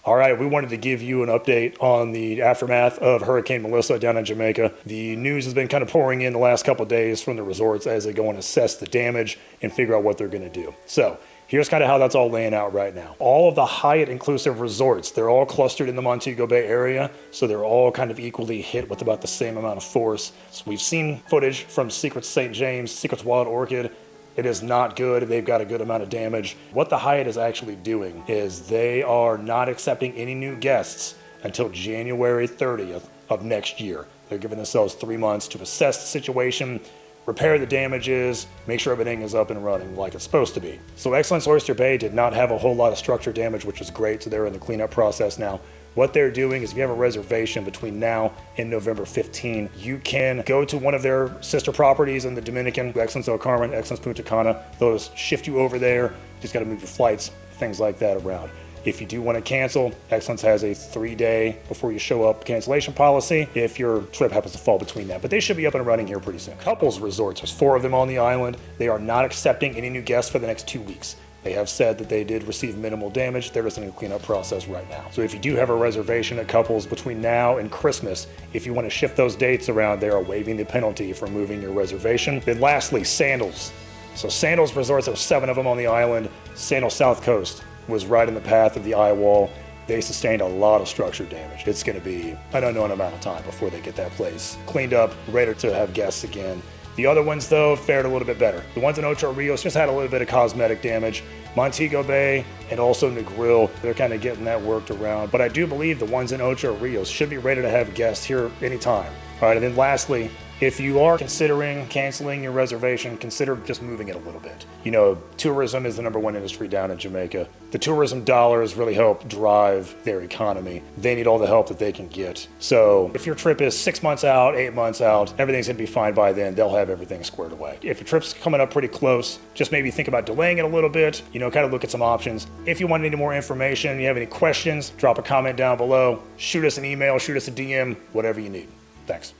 All right, we wanted to give you an update on the aftermath of Hurricane Melissa down in Jamaica. The news has been kind of pouring in the last couple of days from the resorts as they go and assess the damage and figure out what they're going to do. So here's kind of how that's all laying out right now. All of the Hyatt inclusive resorts, they're all clustered in the Montego Bay area, so they're all kind of equally hit with about the same amount of force. So we've seen footage from Secrets St. James, Secrets Wild Orchid. It is not good. They've got a good amount of damage. What the Hyatt is actually doing is they are not accepting any new guests until January 30th of next year. They're giving themselves 3 months to assess the situation, repair the damages, make sure everything is up and running like it's supposed to be. So Excellence Oyster Bay did not have a whole lot of structure damage, which is great. So they're in the cleanup process now. What they're doing is if you have a reservation between now and November 15, you can go to one of their sister properties in the Dominican, Excellence El Carmen, Excellence Punta Cana. They'll shift you over there. You just got to move your flights, things like that around. If you do want to cancel, Excellence has a 3-day before you show up cancellation policy if your trip happens to fall between that. But they should be up and running here pretty soon. Couples resorts, there's 4 of them on the island. They are not accepting any new guests for the next 2 weeks. They have said that they did receive minimal damage. They're just in a cleanup process right now. So if you do have a reservation at Couples between now and Christmas, if you want to shift those dates around, they are waiving the penalty for moving your reservation. Then lastly, Sandals. So Sandals resorts, there were 7 of them on the island. Sandals South Coast was right in the path of the eye wall. They sustained a lot of structure damage. It's going to be an unknown amount of time before they get that place cleaned up, ready to have guests again. The other ones, though, fared a little bit better. The ones in Ocho Rios just had a little bit of cosmetic damage. Montego Bay and also Negril, they're kind of getting that worked around. But I do believe the ones in Ocho Rios should be ready to have guests here anytime. All right, and then lastly, if you are considering canceling your reservation, consider just moving it a little bit. You know, tourism is the #1 industry down in Jamaica. The tourism dollars really help drive their economy. They need all the help that they can get. So if your trip is 6 months out, 8 months out, everything's gonna be fine by then. They'll have everything squared away. If your trip's coming up pretty close, just maybe think about delaying it a little bit, you know, kind of look at some options. If you want any more information, you have any questions, drop a comment down below, shoot us an email, shoot us a DM, whatever you need. Thanks.